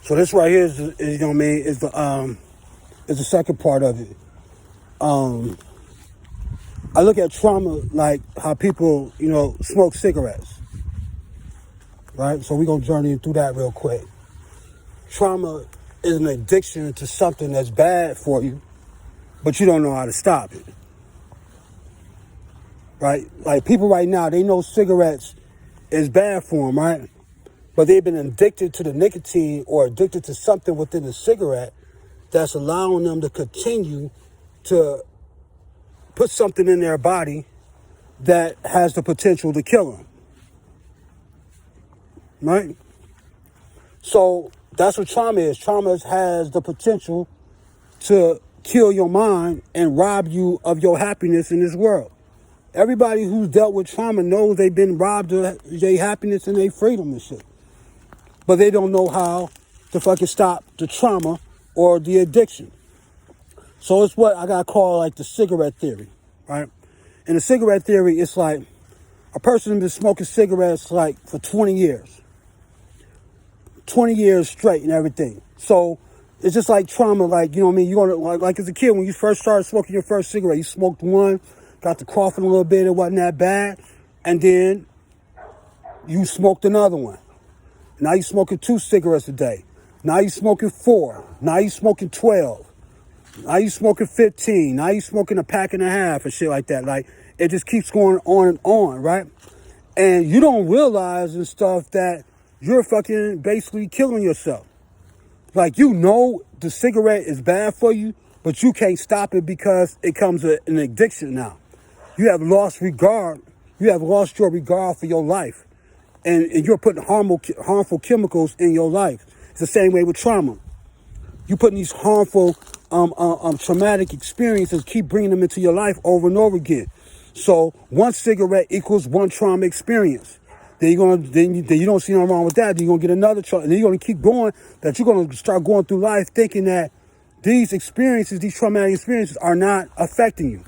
So this right here is you know what I mean, is the second part of it. I look at trauma like how people, you know, smoke cigarettes, right? So we're going to journey through that real quick. Trauma is an addiction to something that's bad for you, but you don't know how to stop it, right? Like people right now, they know cigarettes is bad for them, right? But they've been addicted to the nicotine or addicted to something within the cigarette that's allowing them to continue to put something in their body that has the potential to kill them, right? So that's what trauma is. Trauma has the potential to kill your mind and rob you of your happiness in this world. Everybody who's dealt with trauma knows they've been robbed of their happiness and their freedom and shit. But they don't know how to fucking stop the trauma or the addiction. So it's what I got called like the cigarette theory, right? In the cigarette theory, it's like a person has been smoking cigarettes like for 20 years. 20 years straight and everything. So it's just like trauma, like, you know what I mean? You're gonna, like as a kid, when you first started smoking your first cigarette, you smoked one, got to coughing a little bit, it wasn't that bad, and then you smoked another one. Now you're smoking 2 cigarettes a day. Now you're smoking 4. Now you're smoking 12. Now you smoking 15. Now you smoking a pack and a half and shit like that. Like, it just keeps going on and on, right? And you don't realize and stuff that you're fucking basically killing yourself. Like, you know the cigarette is bad for you, but you can't stop it because it comes an addiction now. You have lost regard. You have lost your regard for your life. And you're putting harmful chemicals in your life. It's the same way with trauma. You're putting these harmful traumatic experiences, keep bringing them into your life over and over again. So 1 cigarette equals 1 trauma experience. Then you don't see nothing wrong with that. Then you're gonna get another trauma, and then you're gonna keep going. That you're gonna start going through life thinking that these experiences, these traumatic experiences, are not affecting you.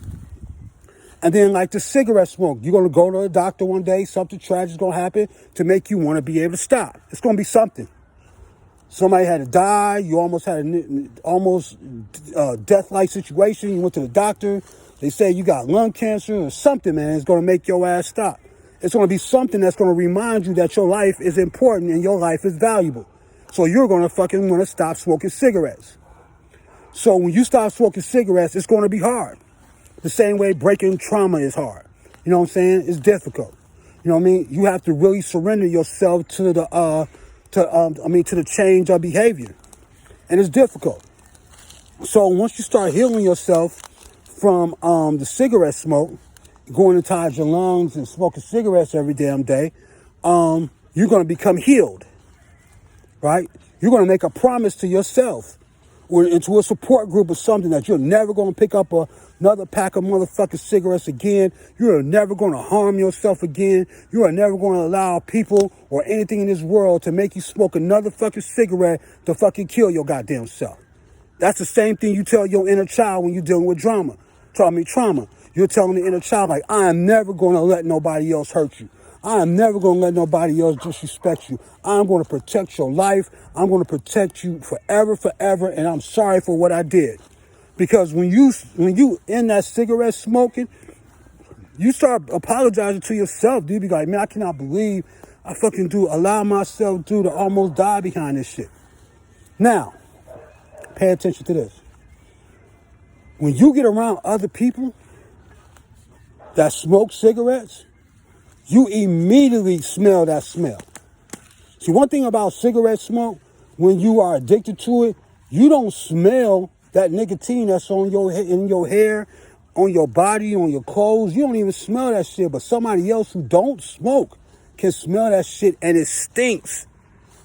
And then like the cigarette smoke, you're gonna go to a doctor one day. Something tragic is gonna happen to make you want to be able to stop. It's gonna be something. Somebody had to die. You almost had a death-like situation. You went to the doctor. They say you got lung cancer or something, man. It's going to make your ass stop. It's going to be something that's going to remind you that your life is important and your life is valuable. So you're going to fucking want to stop smoking cigarettes. So when you stop smoking cigarettes, it's going to be hard. The same way breaking trauma is hard. You know what I'm saying? It's difficult. You know what I mean? You have to really surrender yourself to the to the change of behavior. And it's difficult. So once you start healing yourself from the cigarette smoke, going inside your lungs and smoking cigarettes every damn day, you're going to become healed, right? You're going to make a promise to yourself or into a support group or something that you're never going to pick up another pack of motherfucking cigarettes again. You are never going to harm yourself again. You are never going to allow people or anything in this world to make you smoke another fucking cigarette to fucking kill your goddamn self. That's the same thing you tell your inner child when you're dealing with trauma. You're telling the inner child, like, I am never going to let nobody else hurt you. I am never going to let nobody else disrespect you. I'm going to protect your life. I'm going to protect you forever, and I'm sorry for what I did. Because when you in that cigarette smoking, you start apologizing to yourself. You be like, man, I cannot believe I fucking allow myself to almost die behind this shit. Now, pay attention to this. When you get around other people that smoke cigarettes, you immediately smell that smell. See, one thing about cigarette smoke, when you are addicted to it, you don't smell that nicotine that's in your hair, on your body, on your clothes. You don't even smell that shit, but somebody else who don't smoke can smell that shit, and it stinks.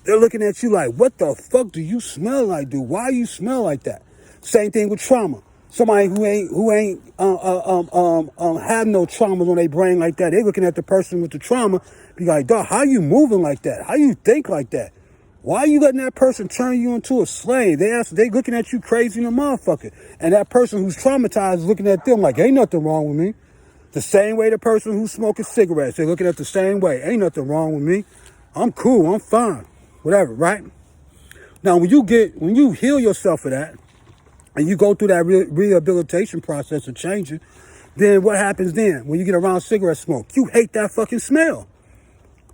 They're looking at you like, what the fuck do you smell like, dude? Why you smell like that? Same thing with trauma. Somebody who ain't have no traumas on their brain like that, they looking at the person with the trauma, be like, dog, how you moving like that? How you think like that? Why are you letting that person turn you into a slave? They looking at you crazy in a motherfucker. And that person who's traumatized is looking at them like, ain't nothing wrong with me. The same way the person who's smoking cigarettes, they're looking at the same way. Ain't nothing wrong with me. I'm cool, I'm fine. Whatever, right? Now, when you heal yourself of that, and you go through that rehabilitation process of changing, then what happens then? When you get around cigarette smoke, you hate that fucking smell.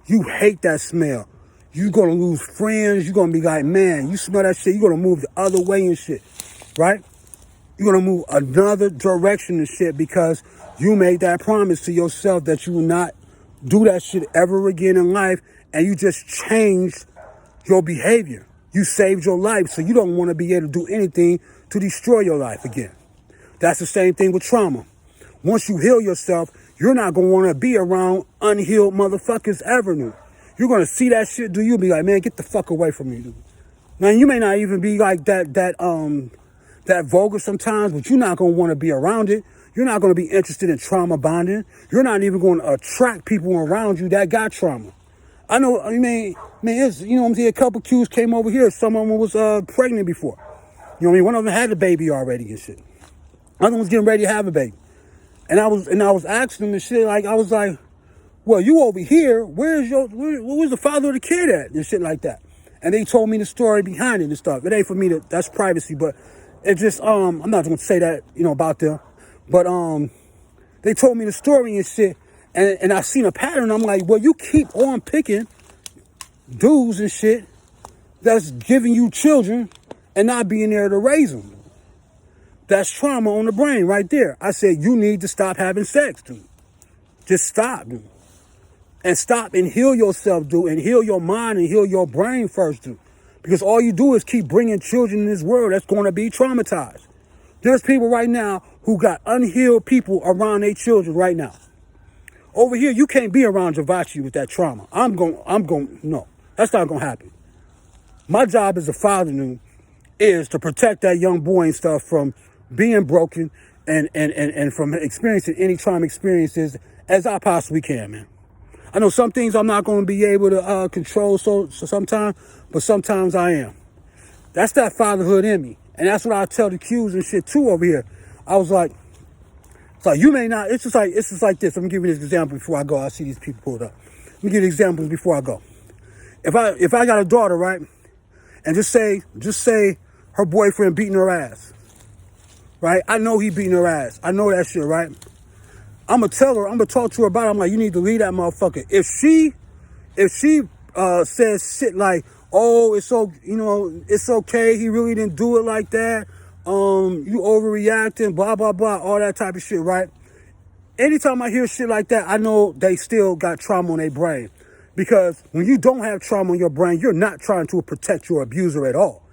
You hate that smell. You're going to lose friends. You're going to be like, man, you smell that shit. You're going to move the other way and shit, right? You're going to move another direction and shit because you made that promise to yourself that you will not do that shit ever again in life, and you just changed your behavior. You saved your life, so you don't want to be able to do anything to destroy your life again. That's the same thing with trauma. Once you heal yourself, you're not going to want to be around unhealed motherfuckers ever new. You're going to see that shit, you'll be like, man, get the fuck away from me, dude. Now, you may not even be like that vulgar sometimes, but you're not going to want to be around it. You're not going to be interested in trauma bonding. You're not even going to attract people around you that got trauma. I know, it's, you know what I'm saying, a couple Qs came over here. Some of them was pregnant before. You know what I mean? One of them had a baby already and shit. Other one was getting ready to have a baby. And I was asking them and shit, like, I was like, well, you over here, where's the father of the kid at? And shit like that. And they told me the story behind it and stuff. It ain't for me that's privacy, but it just, I'm not going to say that, about them. But they told me the story and shit. And I seen a pattern. I'm like, well, you keep on picking dudes and shit that's giving you children and not being there to raise them. That's trauma on the brain right there. I said, you need to stop having sex, dude. Just stop, dude. And stop and heal yourself, dude. And heal your mind and heal your brain first, dude. Because all you do is keep bringing children in this world that's going to be traumatized. There's people right now who got unhealed people around their children right now. Over here, you can't be around Javachi with that trauma. No, that's not going to happen. My job as a father now is to protect that young boy and stuff from being broken and from experiencing any trauma experiences as I possibly can, man. I know some things I'm not going to be able to control so sometimes, but sometimes I am. That's that fatherhood in me. And that's what I tell the Qs and shit too over here. I was like, you may not, it's just like this. Let me give you this example before I go. I see these people pulled up. Let me give you examples before I go. If I got a daughter, right, and just say her boyfriend beating her ass, right? I know he beating her ass. I know that shit, right? I'm going to tell her, I'm going to talk to her about it. I'm like, you need to leave that motherfucker. If she says shit like, oh, it's okay, he really didn't do it like that, you overreacting, blah, blah, blah, all that type of shit, right? Anytime I hear shit like that, I know they still got trauma on their brain. Because when you don't have trauma on your brain, you're not trying to protect your abuser at all.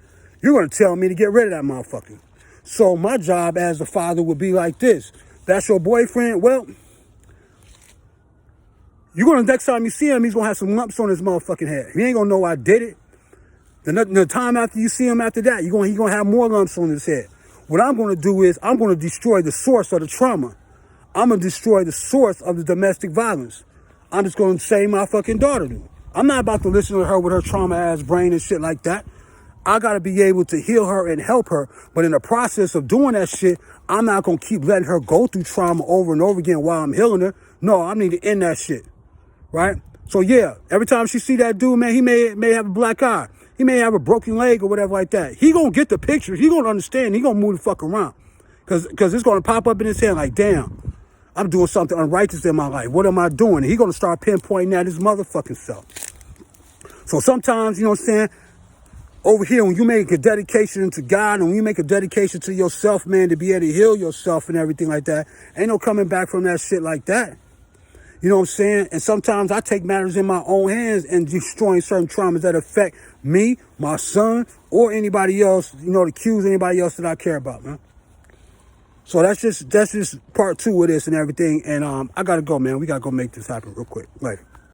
You're going to tell me to get rid of that motherfucker. So my job as a father would be like this. That's your boyfriend? Well, next time you see him, he's going to have some lumps on his motherfucking head. He ain't going to know I did it. The time after you see him after that, he's going to have more lumps on his head. What I'm going to do is I'm going to destroy the source of the trauma. I'm going to destroy the source of the domestic violence. I'm just going to save my fucking daughter, dude. I'm not about to listen to her with her trauma-ass brain and shit like that. I got to be able to heal her and help her. But in the process of doing that shit, I'm not going to keep letting her go through trauma over and over again while I'm healing her. No, I need to end that shit, right? So, yeah, every time she see that dude, man, he may have a black eye. He may have a broken leg or whatever like that. He going to get the picture. He going to understand. He going to move the fuck around. Because it's going to pop up in his head like, damn, I'm doing something unrighteous in my life. What am I doing? He going to start pinpointing at his motherfucking self. So sometimes, you know what I'm saying, over here, when you make a dedication to God and when you make a dedication to yourself, man, to be able to heal yourself and everything like that, ain't no coming back from that shit like that. You know what I'm saying? And sometimes I take matters in my own hands and destroying certain traumas that affect me, my son, or anybody else, the Qs, anybody else that I care about, man. So that's just part 2 of this and everything. And I got to go, man. We got to go make this happen real quick. Later.